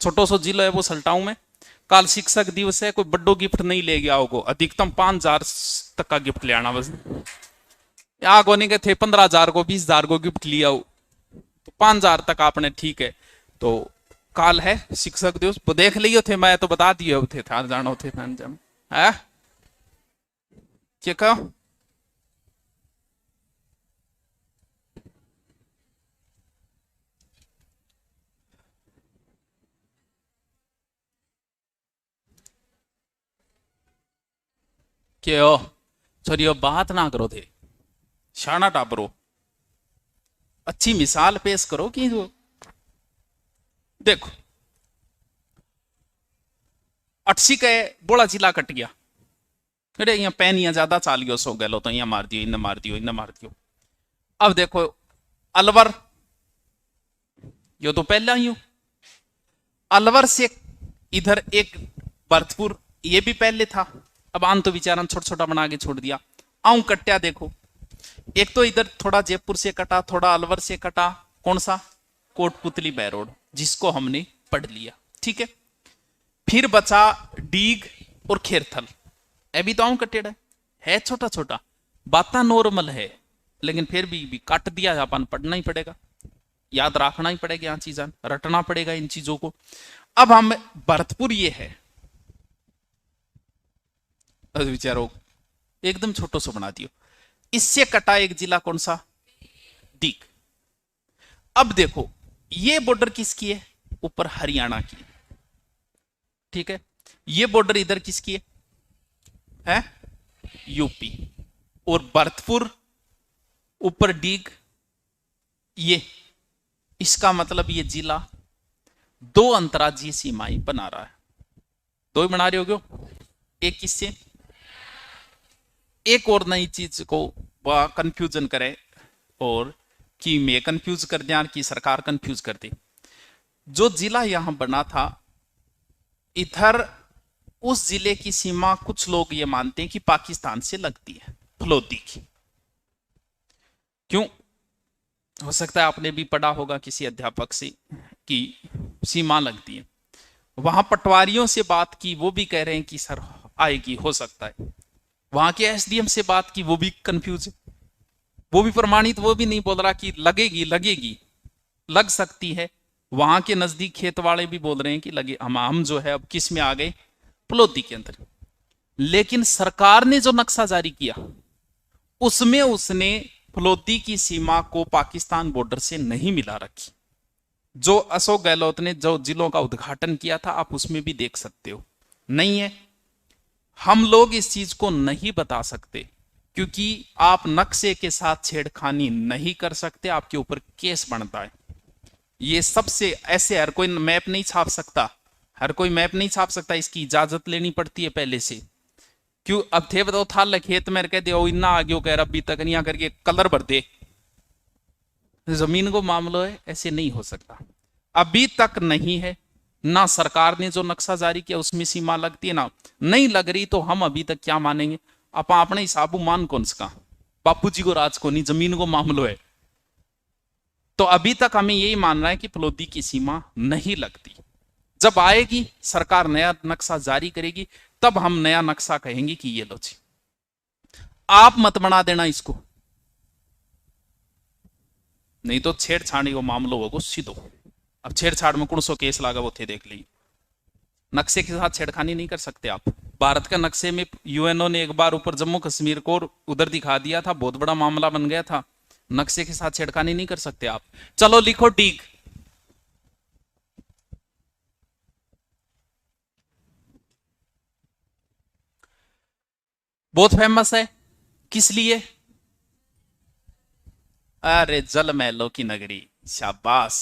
छोटो सो जिलो है वो सल्टाऊ में। काल शिक्षक दिवस है, कोई बड्डो गिफ्ट नहीं ले गया होगो, अधिकतम 5,000 तक का गिफ्ट ले आना बस। आगो नहीं के थे 15,000 को 20,000 को गिफ्ट लिया हो, तो 5,000 तक आपने ठीक है। तो काल है शिक्षक दिवस, वो देख लियो थे, मैं तो बता दिए थे था जानो थे है क्या कहो। क्यों छोरियो बात ना करो थे, शाना टापरो, अच्छी मिसाल पेश करो कि जो देखो 80 के बोला जिला कट गया, अरे यहाँ पैनिया ज्यादा चालियो सो गलो तो यहाँ मार दियो, इन्हें मार दियो, इन्हें मार दियो। अब देखो अलवर, यो तो पहला ही हो, अलवर से इधर एक भरतपुर, ये भी पहले था। अब आन तो विचारण छोटा छोटा बना के छोड़ दिया। आऊं कट्या देखो, एक तो इधर थोड़ा जयपुर से कटा, थोड़ा अलवर से कटा, कौन सा, कोटपुतली बैरोड, जिसको हमने पढ़ लिया, ठीक है। फिर बचा डीग और खेरथल, अभी तो आऊं कटेड़ा है छोटा छोटा, बात नॉर्मल है, लेकिन फिर भी काट दिया, अपन पढ़ना ही पड़ेगा, याद रखना ही पड़ेगा, यहाँ चीजें रटना पड़ेगा इन चीजों को। अब हम भरतपुर ये है, विचारो एकदम छोटो सो बना दियो, इससे कटा एक जिला कौन सा, दीग। अब देखो ये बॉर्डर किसकी है, ऊपर हरियाणा की, ठीक है। ये बॉर्डर इधर किसकी है यूपी, और भरतपुर ऊपर डीग, ये इसका मतलब ये जिला दो अंतर्राज्यीय सीमाएं बना रहा है, दो ही बना रहे हो। एक किससे, एक और नई चीज को कंफ्यूजन करे, और कि मैं कंफ्यूज कर दिया कि सरकार कंफ्यूज कर दी। जो जिला यहां बना था, इधर उस जिले की सीमा कुछ लोग ये मानते हैं कि पाकिस्तान से लगती है, फलोदी की। क्यों, हो सकता है आपने भी पढ़ा होगा किसी अध्यापक से कि सीमा लगती है। वहां पटवारियों से बात की, वो भी कह रहे हैं कि सर आएगी, हो सकता है। वहां के एसडीएम से बात की, वो भी कंफ्यूज है, वो भी प्रमाणित, वो भी नहीं बोल रहा कि लगेगी लगेगी, लग सकती है। वहां के नजदीक खेत वाले भी बोल रहे हैं कि लगे, हम जो है अब किस में आ गए, पलोदी के अंदर। लेकिन सरकार ने जो नक्शा जारी किया, उसमें उसने फलोदी की सीमा को पाकिस्तान बॉर्डर से नहीं मिला रखी। जो अशोक गहलोत ने जो जिलों का उद्घाटन किया था, आप उसमें भी देख सकते हो, नहीं है। हम लोग इस चीज को नहीं बता सकते, क्योंकि आप नक्शे के साथ छेड़खानी नहीं कर सकते, आपके ऊपर केस बनता है। ये सबसे ऐसे हर कोई मैप नहीं छाप सकता, हर कोई मैप नहीं छाप सकता, इसकी इजाजत लेनी पड़ती है पहले से। क्यों, अब थे बताओ था खेत में कह दे इन्ना आगे कह रहा अभी तक नहीं करके कलर भर दे, जमीन को मामला है, ऐसे नहीं हो सकता। अभी तक नहीं है, ना सरकार ने जो नक्शा जारी किया उसमें सीमा लगती है, ना नहीं लग रही, तो हम अभी तक क्या मानेंगे, आप अपने हिसाबू मान कौन सा, बापू जी को राज को नहीं, जमीन को मामलो है। तो अभी तक हमें यही मानना है कि फलोदी की सीमा नहीं लगती। जब आएगी सरकार नया नक्शा जारी करेगी, तब हम नया नक्शा कहेंगे कि ये लो जी, आप मत बना देना इसको, नहीं तो छेड़छाड़ी को मामलो होगा सीधो। अब छेड़छाड़ में 100 केस लागा वो थे, देख ली। नक्शे के साथ छेड़खानी नहीं कर सकते आप। भारत का नक्शे में यूएनओ ने एक बार ऊपर जम्मू कश्मीर को उधर दिखा दिया था, बहुत बड़ा मामला बन गया था। नक्शे के साथ छेड़खानी नहीं कर सकते आप। चलो लिखो डीग, बहुत फेमस है, किस लिए, अरे जल महलों की नगरी, शाबाश।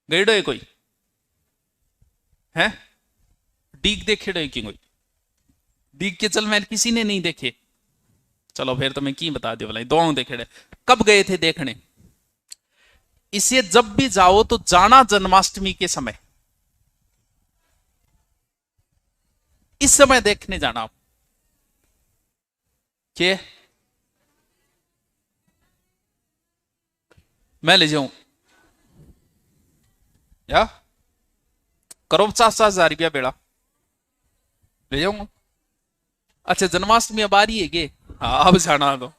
गईडो है कोई है, डीग देखे डो की कोई, डीग के जल महल किसी ने नहीं देखे। चलो फिर तो मैं की बता दियो भला, दो देखे। कब गए थे देखने, इसे जब भी जाओ तो जाना जन्माष्टमी के समय, इस समय देखने जाना। के मैं ले जाऊं, या करो 50,000 रुपया बेड़ा ले जाऊंगा। अच्छा जन्माष्टमी अब आ रही है के? हाँ अब जाना दो।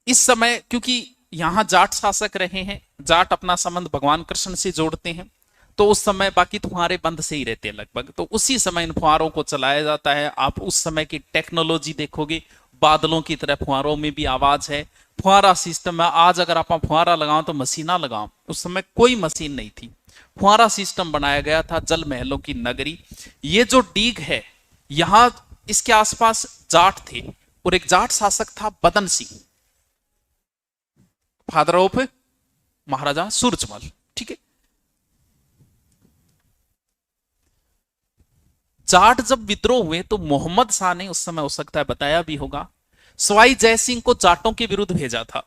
इस समय क्योंकि यहां जाट शासक रहे हैं, जाट अपना संबंध भगवान कृष्ण से जोड़ते हैं, तो उस समय बाकी फुहारे बंद से ही रहते हैं लगभग, तो उसी समय इन फुहारों को चलाया जाता है। आप उस समय की टेक्नोलॉजी देखोगे, बादलों की तरह फुहारों में भी आवाज है। फुहारा सिस्टम है। आज अगर आप फुहारा लगाओ तो मशीना लगाओ, उस समय कोई मशीन नहीं थी। फुहारा सिस्टम बनाया गया था, जल महलों की नगरी। ये जो डीग है, यहां इसके आसपास जाट थे, और एक जाट शासक था बदन सिंह, फादर ऑफ महाराजा सूरजमल। ठीक है। जाट जब विद्रोह हुए तो मोहम्मद शाह ने उस समय हो सकता है बताया भी होगा, सवाई जयसिंह को जाटों के विरुद्ध भेजा था।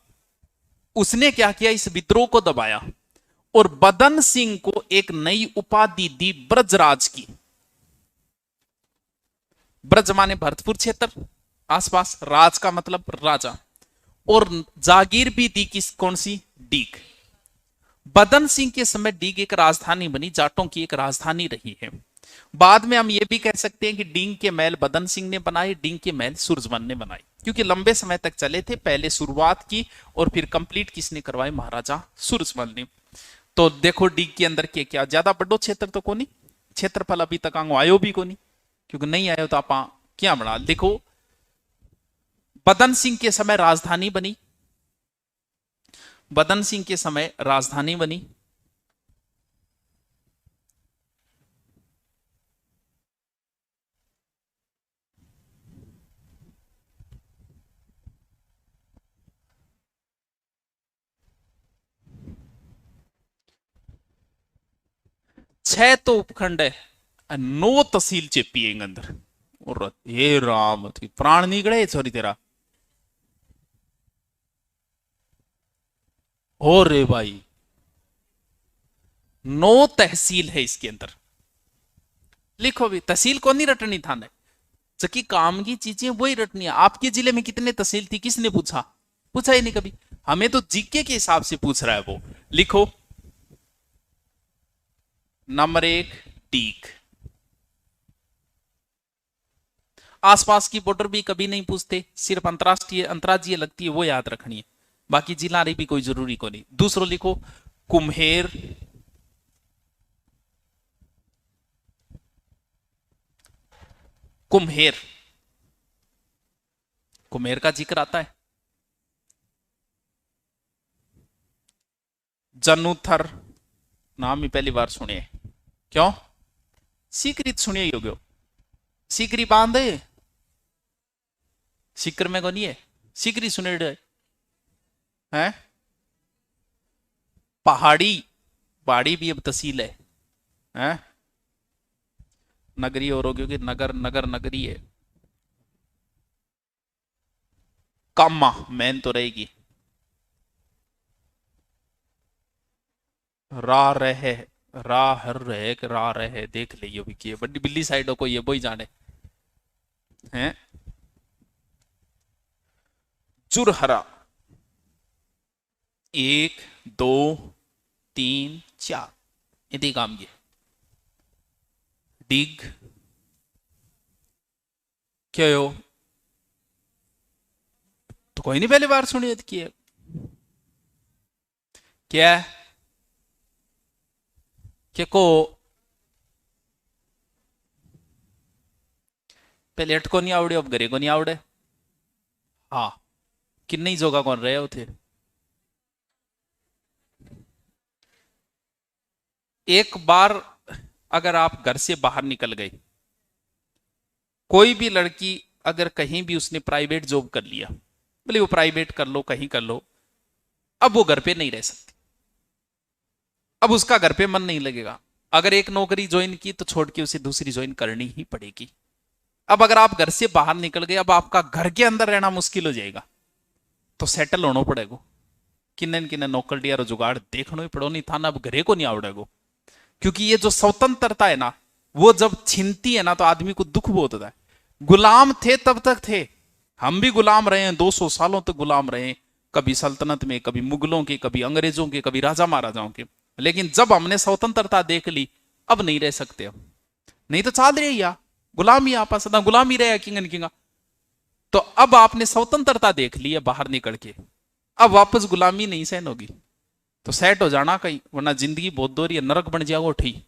उसने क्या किया, इस विद्रोह को दबाया और बदन सिंह को एक नई उपाधि दी ब्रजराज की। ब्रज माने भरतपुर क्षेत्र आसपास, राज का मतलब राजा, और जागीर भी दी किस कौन सी, डीग। बदन सिंह के समय डीग एक राजधानी बनी, जाटों की एक राजधानी रही है। बाद में हम ये भी कह सकते हैं कि डींग के महल बदन सिंह ने बनाए, डींग के महल सूरजमल ने बनाए, क्योंकि लंबे समय तक चले थे। पहले शुरुआत की और फिर कंप्लीट किसने करवाई, महाराजा सूरजमल ने। तो देखो डीग के अंदर के क्या ज्यादा बड़ो क्षेत्र तो कोनी, क्षेत्रफल अभी तक आंगो आयो भी कोनी, क्योंकि नहीं आयो तो आप क्या बना। देखो बदन सिंह के समय राजधानी बनी, बदन सिंह के समय राजधानी बनी। छह तो उपखंड है, 9 तहसील चेपी है अंदर। और हे राम प्राण निकले सॉरी तेरा। हो रे भाई 9 तहसील है इसके अंदर। लिखो भी, तहसील को नहीं रटनी था ने, जबकि काम की चीजें वही रटनी है। आपके जिले में कितने तहसील थी, किसने पूछा? पूछा ही नहीं कभी। हमें तो जीके के हिसाब से पूछ रहा है वो। लिखो नंबर 1 डीग। आसपास की बॉर्डर भी कभी नहीं पूछते, सिर्फ अंतरराष्ट्रीय अंतरराज्यीय लगती है वो याद रखनी है, बाकी जिला रही भी कोई जरूरी को नहीं। दूसरो लिखो कुम्हेर, कुम्हेर, कुम्हेर का जिक्र आता है। जनुथर नाम ही पहली बार सुने, क्यों? सीकरी सुनिए योग्यो, सीकरी बांध सीकर में को नहीं है, सीकरी सुने है। पहाड़ी, पहाड़ी भी अब तहसील है, हैं? नगरी और हो, क्योंकि नगर नगर नगरी है। कामा मैन तो रहेगी, रा रहे, रा हर रहे कि रा रहे, देख ले ये भी किए बड़ी बिल्ली साइडों को ये वो ही जाने हैं। चुरहरा 1 2 3 4 यदि काम ये डिग क्या हो, तो कोई नहीं पहली बार सुनी की है क्या है? क्या को पहले अटको नहीं आवड़े, अब घरे को नहीं आवड़े। हाँ किन्नी जोगा कौन रहे हो थे। एक बार अगर आप घर से बाहर निकल गए, कोई भी लड़की अगर कहीं भी उसने प्राइवेट जॉब कर लिया, बोले वो प्राइवेट कर लो कहीं कर लो, अब वो घर पे नहीं रह सकती, अब उसका घर पे मन नहीं लगेगा। अगर एक नौकरी ज्वाइन की तो छोड़ के उसे दूसरी ज्वाइन करनी ही पड़ेगी। अब अगर आप घर से बाहर निकल गए, अब आपका घर के अंदर रहना मुश्किल हो जाएगा, तो सेटल होना पड़ेगा। किन्ने किन्ने नौकर दिया जुगाड़ देखना ही पड़ो, नहीं था ना अब घरे को नहीं आवड़ेगो। क्योंकि ये जो स्वतंत्रता है ना, वो जब छीनती है ना तो आदमी को दुख बहुत होता है। गुलाम थे तब तक थे, हम भी गुलाम रहे हैं, 200 सालों तक गुलाम रहे हैं, कभी सल्तनत में, कभी मुगलों के, कभी अंग्रेजों के, कभी राजा महाराजाओं के। लेकिन जब हमने स्वतंत्रता देख ली, अब नहीं रह सकते हम, नहीं तो चाल रही या गुलामी, आप सदा गुलामी रहे किंगन किंगा। तो अब आपने स्वतंत्रता देख ली है बाहर निकल के, अब वापस गुलामी नहीं सहन होगी, तो सेट हो जाना कहीं, वरना जिंदगी बहुत दोहरी है, नरक बन जाओ ठीक।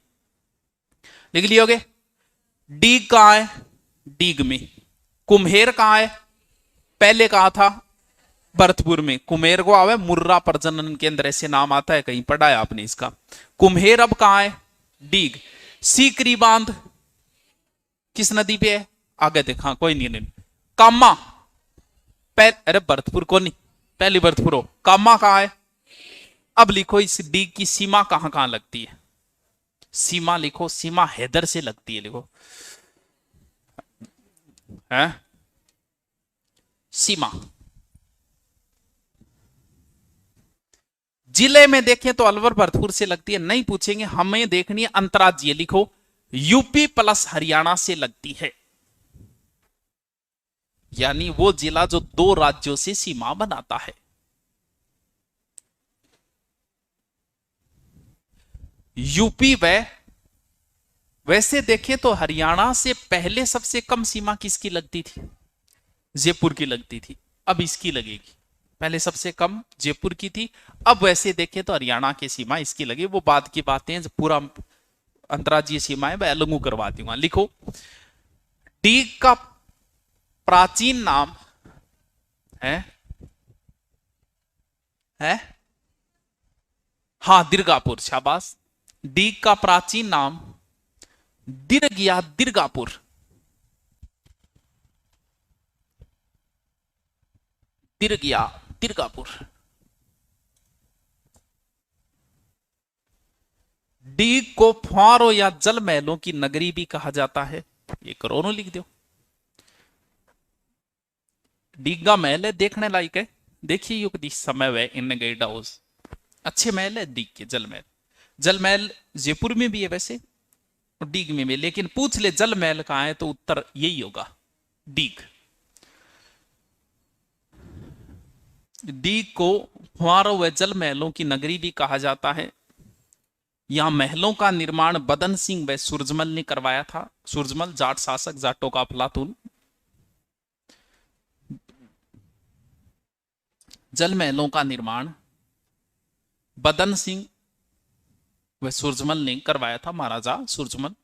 लिख लियोगे। डीग कहां है? डीग में। कुम्हेर कहां है? पहले कहा था भरतपुर में। कुम्हेर को आवे मुर्रा प्रजनन केंद्र, ऐसे नाम आता है, कहीं पढ़ा है आपने इसका। कुम्हेर अब कहां है? डीग। सीकरी बांध किस नदी पे है? आगे देखा, कोई नहीं। कामा अरे भरतपुर को नहीं, पहली भरतपुर हो। कामा कहां है? अब लिखो इस डीग की सीमा कहां कहां लगती है, सीमा लिखो, सीमा हैदर से लगती है, लिखो है सीमा। जिले में देखें तो अलवर भरतपुर से लगती है, नहीं पूछेंगे, हमें देखनी है अंतर्राज्यीय, लिखो यूपी प्लस हरियाणा से लगती है, यानी वो जिला जो 2 राज्यों से सीमा बनाता है। यूपी वैसे देखें तो हरियाणा से पहले सबसे कम सीमा किसकी लगती थी? जयपुर की लगती थी, अब इसकी लगेगी। पहले सबसे कम जयपुर की थी, अब वैसे देखें तो हरियाणा की सीमा इसकी लगी। वो बाद की बातें, पूरा अंतर्राज्यीय सीमाएं मैं अलग करवा दूंगा। लिखो डीग का प्राचीन नाम है हाँ दीर्घापुर, शाबाश। डीग का प्राचीन नाम दीर्घ या दीर्घापुर, दीर्घ या दीर्घापुर। डीग को फुहारों या जल महलों की नगरी भी कहा जाता है, ये करोड़ों लिख दो। डीगा महल है, देखने लायक है, देखिए युग दिस समय वह इन गेट हाउस, अच्छे महल है डीग के। जल महल, जल महल जयपुर में भी है वैसे, और डीग में भी, लेकिन पूछ ले जल महल कहां है तो उत्तर यही होगा, डीग। डीग को फुहारों व जल महलों की नगरी भी कहा जाता है। यहां महलों का निर्माण बदन सिंह व सूरजमल ने करवाया था। सूरजमल जाट शासक, जाटों का अफलातून। जल महलों का निर्माण बदन सिंह व सूरजमल ने करवाया था, महाराजा सूरजमल।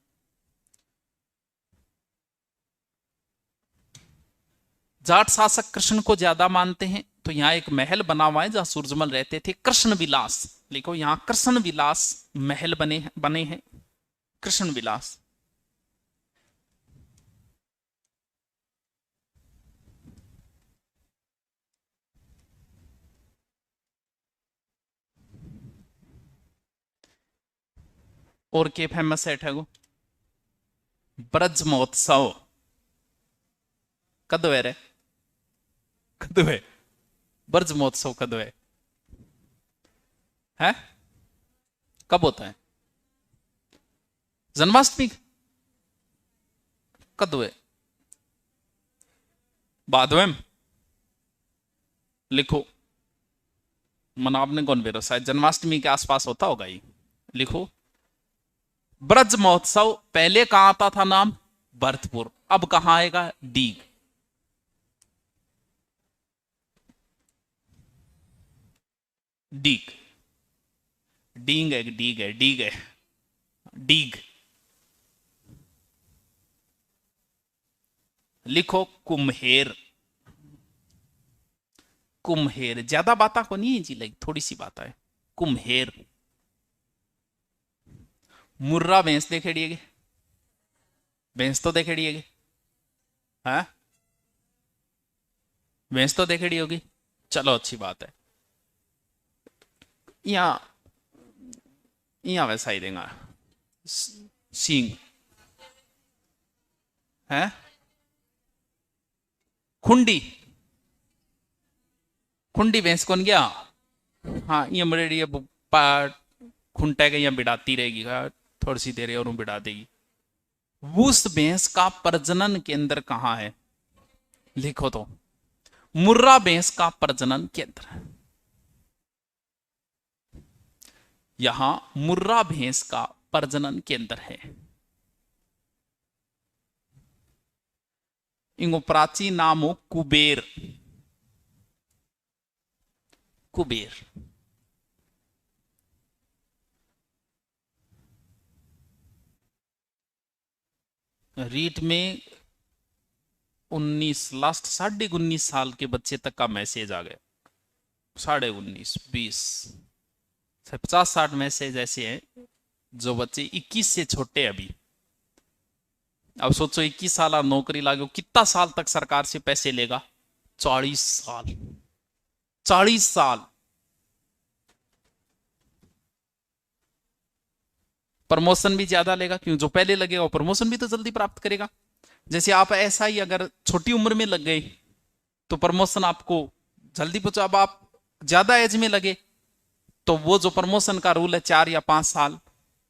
जाट शासक कृष्ण को ज्यादा मानते हैं, तो यहां एक महल बना हुआ है जहां सूरजमल रहते थे, कृष्ण विलास। लिखो यहां कृष्ण विलास महल बने हैं, कृष्ण विलास। और के फेमस है ठगो? ब्रज महोत्सव कदो है रे? कदो है ब्रज महोत्सव? कदो है? कब होता है? जन्माष्टमी कदो है? भादवे में। लिखो मन आपने कौन बेरो, शायद जन्माष्टमी के आसपास होता होगा ये। लिखो ब्रज महोत्सव, पहले कहां आता था नाम? भरतपुर, अब कहां आएगा? डीग। डीग, डींग है, डीग है, डीग है, डीग। लिखो कुम्हेर, कुम्हेर, ज्यादा बात को नहीं है जी, लाइक थोड़ी सी बात है। कुम्हेर। मुर्रा भैंस देखेड़िएगे, भैंस तो देखेड़िएगे, हाँ भैंस तो देखेड़ी होगी, चलो अच्छी बात है। यहां यहां वैसा ही देगा, सींग है। खुंडी, खुंडी भैंस कौन गया? हाँ ये मरेड़ी खुंटा के यहाँ बिड़ाती रहेगी, थोड़ी सी देर और बिड़ा देगी। उस भैंस का प्रजनन केंद्र कहां है? लिखो तो मुर्रा भैंस का प्रजनन केंद्र। यहां मुर्रा भैंस का प्रजनन केंद्र है। इनको प्राचीन नाम हो कुबेर। कुबेर रीट में 19 लास्ट 19.5 साल के बच्चे तक का मैसेज आ गया। 19.5 20 50-60 मैसेज ऐसे हैं जो बच्चे 21 से छोटे अभी। अब सोचो 21 साल नौकरी लागू, कितना साल तक सरकार से पैसे लेगा? 40 साल। 40 साल प्रमोशन भी ज्यादा लेगा, क्यों? जो पहले लगेगा वो प्रमोशन भी तो जल्दी प्राप्त करेगा। जैसे आप ऐसा ही अगर छोटी उम्र में लग गए तो प्रमोशन आपको जल्दी पहुंचा। अब आप ज्यादा एज में लगे तो वो जो प्रमोशन का रूल है 4 या 5 साल,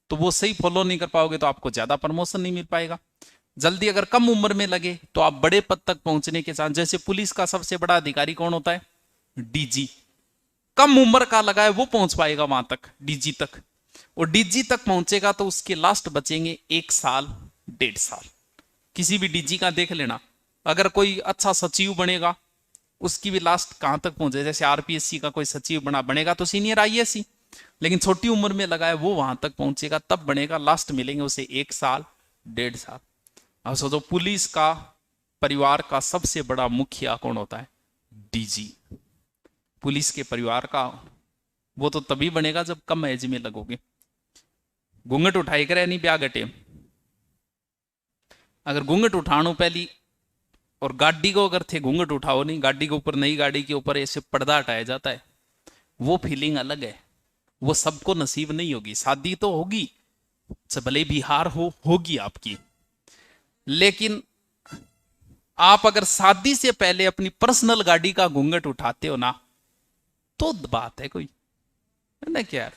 तो वो सही फॉलो नहीं कर पाओगे तो आपको ज्यादा प्रमोशन नहीं मिल पाएगा। जल्दी अगर कम उम्र में लगे तो आप बड़े पद तक पहुंचने के साथ, जैसे पुलिस का सबसे बड़ा अधिकारी कौन होता है? डीजी। कम उम्र का लगा है वो पहुंच पाएगा वहां तक, डीजी तक। और डीजी तक पहुंचेगा तो उसके लास्ट बचेंगे 1 साल 1.5 साल। किसी भी डीजी का देख लेना, अगर कोई अच्छा सचिव बनेगा उसकी भी लास्ट कहां तक पहुंचे? जैसे आरपीएससी का कोई सचिव बनेगा तो सीनियर आईएएस ही, लेकिन छोटी उम्र में लगा है वो वहां तक पहुंचेगा तब बनेगा, लास्ट मिलेंगे उसे 1 साल 1.5 साल। अब सोचो पुलिस का परिवार का सबसे बड़ा मुखिया कौन होता है? डीजी। पुलिस के परिवार का वो तो तभी बनेगा जब कम एज में लगोगे। घूंघट उठाई करे नहीं ब्याह गटे। अगर घूंघट उठानो पहली, और गाड़ी को अगर थे घूंघट उठाओ नहीं, गाड़ी के ऊपर, नई गाड़ी के ऊपर ऐसे पर्दा हटाया जाता है, वो फीलिंग अलग है। वो सबको नसीब नहीं होगी। शादी तो होगी, भले बिहार होगी आपकी, लेकिन आप अगर शादी से पहले अपनी पर्सनल गाड़ी का घूंघट उठाते हो ना, तो बात है कोई, है ना? क्या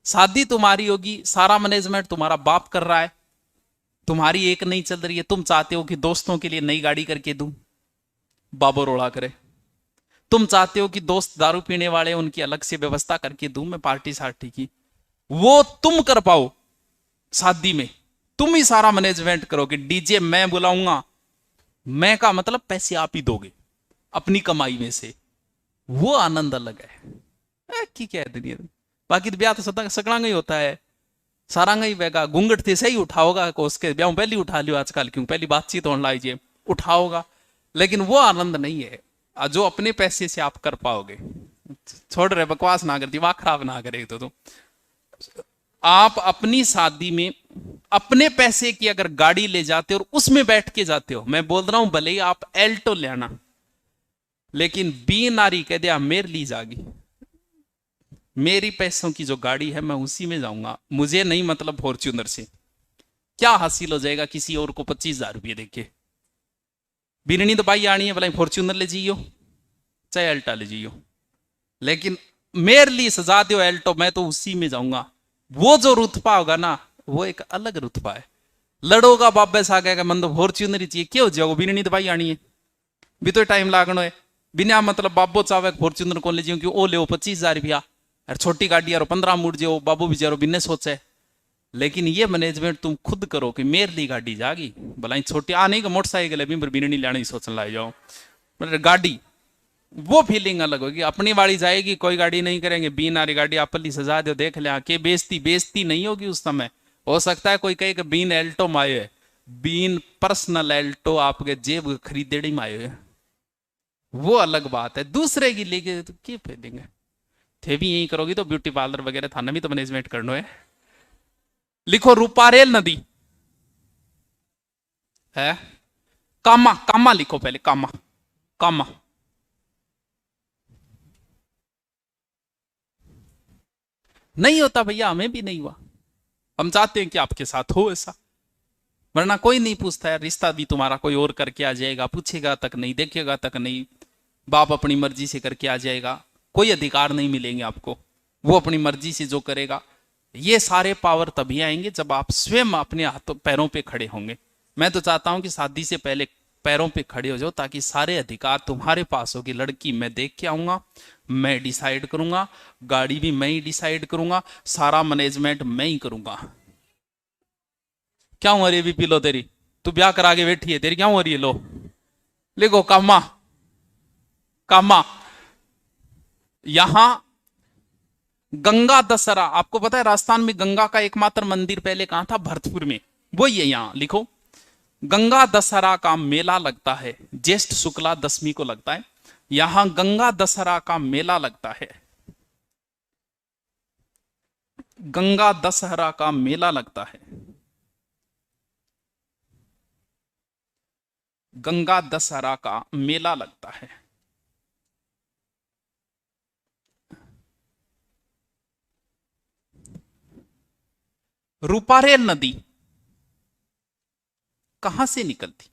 शादी तुम्हारी होगी, सारा मैनेजमेंट तुम्हारा बाप कर रहा है, तुम्हारी एक नहीं चल रही है, तुम चाहते हो कि दोस्तों के लिए नई गाड़ी करके दूं, बाबो रोड़ा करे। तुम चाहते हो कि दोस्त दारू पीने वाले उनकी अलग से व्यवस्था करके दूं मैं पार्टी सार्टी की, वो तुम कर पाओ शादी में, तुम ही सारा मैनेजमेंट करोगे। डीजे मैं बुलाऊंगा, मैं का मतलब पैसे आप ही दोगे अपनी कमाई में से, वो आनंद अलग है। की क्या है दुनिया। बाकी तो ब्याह तो सकड़ा ही होता है, सारा ही बेगा। घूंघट थे सही उठाओगा को उसके ब्याह पहले उठा लियो आजकल, क्यों? पहली बातचीत होने लीजिए उठाओगा, लेकिन वो आनंद नहीं है जो अपने पैसे से आप कर पाओगे। छोड़ रहे बकवास ना कर, दिमाग खराब ना करे। तो आप अपनी शादी में अपने पैसे की अगर गाड़ी ले जाते हो और उसमें बैठ के जाते हो, मैं बोल रहा हूं भले ही आप एल्टो ले आना, लेकिन बी नारी कह दिया मेरे ली जागी, मेरी पैसों की जो गाड़ी है मैं उसी में जाऊंगा, मुझे नहीं मतलब फॉर्च्यूनर से। क्या हासिल हो जाएगा किसी और को 25,000 रुपये देके? बिरनी तो भाई आनी है, भला फॉर्च्यूनर ले जियो चाहे अल्टा ले जियो, लेकिन मेरे लिए सजा दो एल्टो, मैं तो उसी में जाऊंगा। वो जो रुतबा होगा ना, वो एक अलग रुतबा है। लड़ोगा बाबे सा कहेगा मन तो फॉर्च्यूनर ही चाहिए, क्यों हो जाओ? बिरनी तो भाई आनी है, भी तो टाइम लागनो है। बिना मतलब बाबो चावे फॉर्च्यूनर कौन ले जियो, क्यों? ओ ले 25,000 रुपया, और छोटी गाड़ी यार 15 मुड़ जाओ, बाबू भी जारो बिन्ने सोचे। लेकिन ये मैनेजमेंट तुम खुद करो कि मेरे लिए गाड़ी जागी, भला छोटी आ नहीं मोटरसाइकिल है भी बिरनी लाने सोचने ला जाओ, मतलब गाड़ी वो फीलिंग अलग होगी। अपनी वाली जाएगी, कोई गाड़ी नहीं करेंगे, बीन आ रही गाड़ी आप पल्ली सजा दो, देख ले आके बेइज्जती नहीं होगी उस समय। हो सकता है कोई कहे कि बीन एल्टो में आयो है, बीन पर्सनल एल्टो आपके जेब खरीदेड़ी में आयो है, वो अलग बात है। दूसरे की लेके तो क्या फीलिंग है? थे भी यही करोगी तो ब्यूटी पार्लर वगैरह थाना भी तो मैनेजमेंट करना है। लिखो रूपारेल नदी है, कामा, कामा लिखो पहले, कामा, कामा। नहीं होता भैया, हमें भी नहीं हुआ, हम चाहते हैं कि आपके साथ हो ऐसा, वरना कोई नहीं पूछता है। रिश्ता भी तुम्हारा कोई और करके आ जाएगा, पूछेगा तक नहीं, देखेगा तक नहीं, बाप अपनी मर्जी से करके आ जाएगा, कोई अधिकार नहीं मिलेंगे आपको, वो अपनी मर्जी से जो करेगा। ये सारे पावर तभी आएंगे जब आप स्वयं अपने हाथों पैरों पे खड़े होंगे। मैं तो चाहता हूं कि शादी से पहले पैरों पे खड़े हो जाओ, ताकि सारे अधिकार तुम्हारे पास होगी। लड़की मैं देख के आऊंगा, मैं डिसाइड करूंगा, गाड़ी भी मैं ही डिसाइड करूंगा, सारा मैनेजमेंट मैं ही करूंगा। क्या हो रही है बीपी लो तेरी? तू ब्याह करा के बैठी है, तेरी क्या हो रही है? लो लिखो कामा, कामा। यहां गंगा दशहरा, आपको पता है राजस्थान में गंगा का एकमात्र मंदिर पहले कहां था? भरतपुर में। वो ये यहां लिखो, गंगा दशहरा का मेला लगता है, ज्येष्ठ शुक्ला दशमी को लगता है। यहां गंगा दशहरा का मेला लगता है, गंगा दशहरा का मेला लगता है, गंगा दशहरा का मेला लगता है। रूपारेल नदी कहां से निकलती?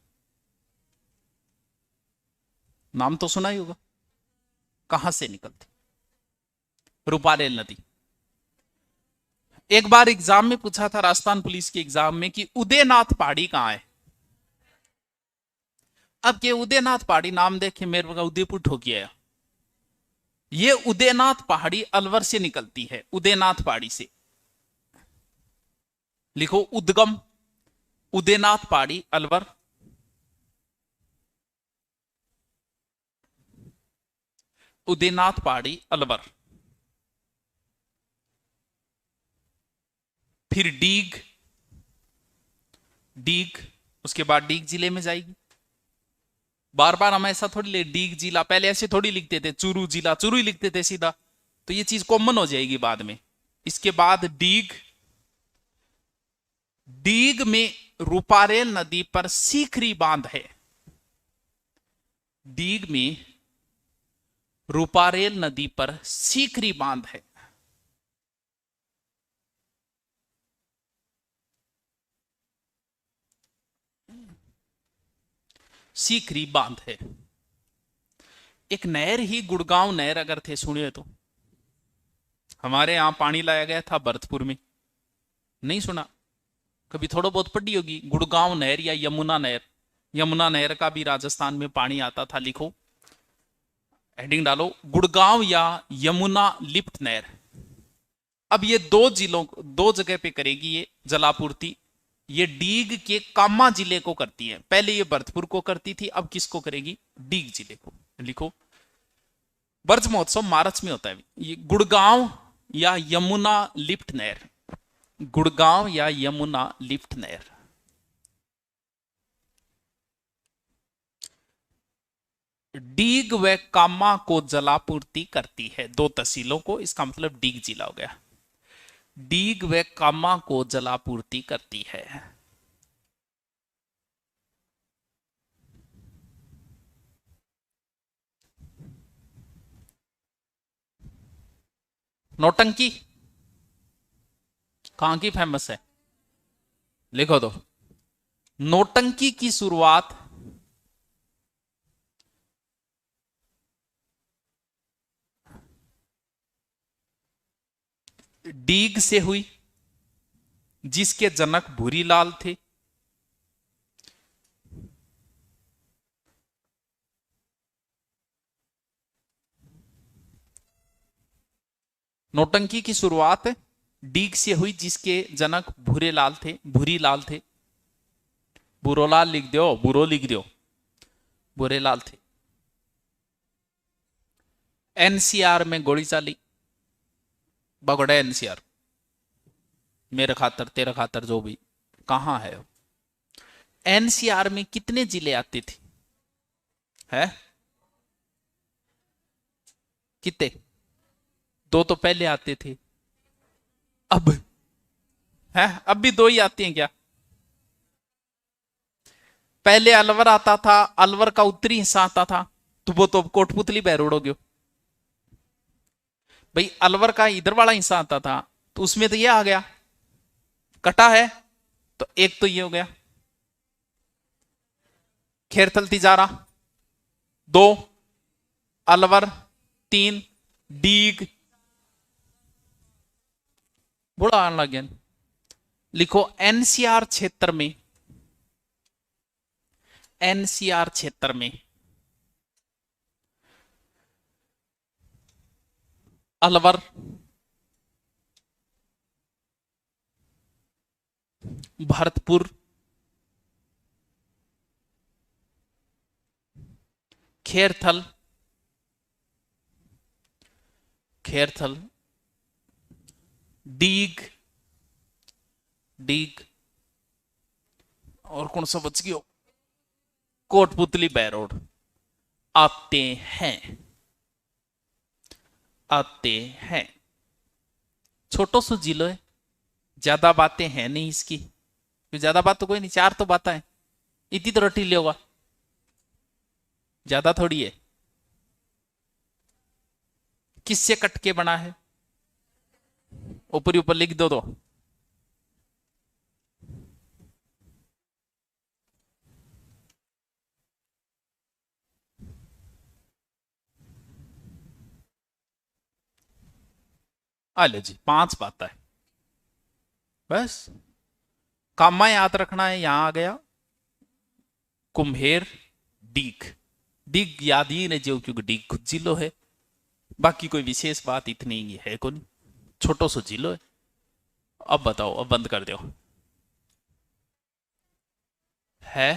नाम तो सुना ही होगा। कहां से निकलती रूपारेल नदी? एक बार एग्जाम में पूछा था, राजस्थान पुलिस के एग्जाम में, कि उदयनाथ पहाड़ी कहां है। अब के उदयनाथ पहाड़ी नाम देखे मेरे को उदयपुर ठोकी आया। ये उदयनाथ पहाड़ी अलवर से निकलती है, उदयनाथ पहाड़ी से। लिखो उद्गम, उदयनाथ पहाड़ी अलवर, उदयनाथ पहाड़ी अलवर। फिर डीग, डीग, उसके बाद डीग जिले में जाएगी। बार बार हम ऐसा थोड़ी ले, डीग जिला, पहले ऐसे थोड़ी लिखते थे, चूरू जिला, चूरू ही लिखते थे सीधा, तो ये चीज कॉमन हो जाएगी बाद में। इसके बाद डीग, डीग में रूपारेल नदी पर सीकरी बांध है। डीग में रूपारेल नदी पर सीकरी बांध है। सीकरी बांध है। एक नहर ही गुड़गांव नहर अगर थे सुनिए तो, हमारे यहां पानी लाया गया था भरतपुर में, नहीं सुना? कभी थोड़ा बहुत पढ़ी होगी, गुड़गांव नहर या यमुना नहर। यमुना नहर का भी राजस्थान में पानी आता था। लिखो, हेडिंग डालो, गुड़गांव या यमुना लिफ्ट नहर। अब ये दो जिलों, दो जगह पे करेगी ये जलापूर्ति। ये डीग के कामा जिले को करती है, पहले ये भरतपुर को करती थी, अब किसको करेगी? डीग जिले को। लिखो, ब्रज महोत्सव मार्च में होता है। ये गुड़गांव या यमुना लिफ्ट नहर, गुड़गांव या यमुना लिफ्ट नहर। डीग व कामा को जलापूर्ति करती है, दो तहसीलों को, इसका मतलब डीग जिला हो गया। डीग व कामा को जलापूर्ति करती है। नौटंकी कहां की फेमस है? लिखो दो, नौटंकी की शुरुआत डीग से हुई, जिसके जनक भूरीलाल थे। नौटंकी की शुरुआत डीग से हुई, जिसके जनक भूरेलाल थे, भूरीलाल थे। बुरोलाल लिख दो, बुरो लिख दो, भूरेलाल थे। एनसीआर में गोली चाली, बगड़े एनसीआर, मेरे खातर तेरा खातर जो भी, कहां है? एनसीआर में कितने जिले आते थे? है कितने? दो तो पहले आते थे, अब है, अब भी दो ही आती हैं क्या? पहले अलवर आता था, अलवर का उत्तरी हिस्सा आता था, तो वो तो कोटपुतली बहरोड़ोगे। भाई अलवर का इधर वाला हिस्सा आता था, तो उसमें तो ये आ गया, कटा है, तो एक तो ये हो गया। खेरथल तिजारा, दो, अलवर, तीन, डीग, बड़ा आने लग गया। लिखो, एनसीआर क्षेत्र में, एनसीआर क्षेत्र में अलवर, भरतपुर, खेरथल, खेरथल, डीग, डीग, और कौन सा बच गया, कोटपुतली बैरोड आते हैं, आते हैं। छोटो सो जिलो है, ज्यादा बातें हैं नहीं इसकी, ज्यादा बात तो कोई नहीं, 4 तो बातें हैं, इतनी तो रटी ले होगा, ज्यादा थोड़ी है। किससे कट के बना है, ऊपर ऊपर लिख दो तो। आ लो जी, 5 बातें है बस। कामा याद रखना है, यहां आ गया कुम्हेर, डीग, डीग याद ही नहीं जो, क्योंकि डीग खुद जिलो है, बाकी कोई विशेष बात इतनी ही है कौन, छोटो सो जिलो है। अब बताओ, अब बंद कर दो। है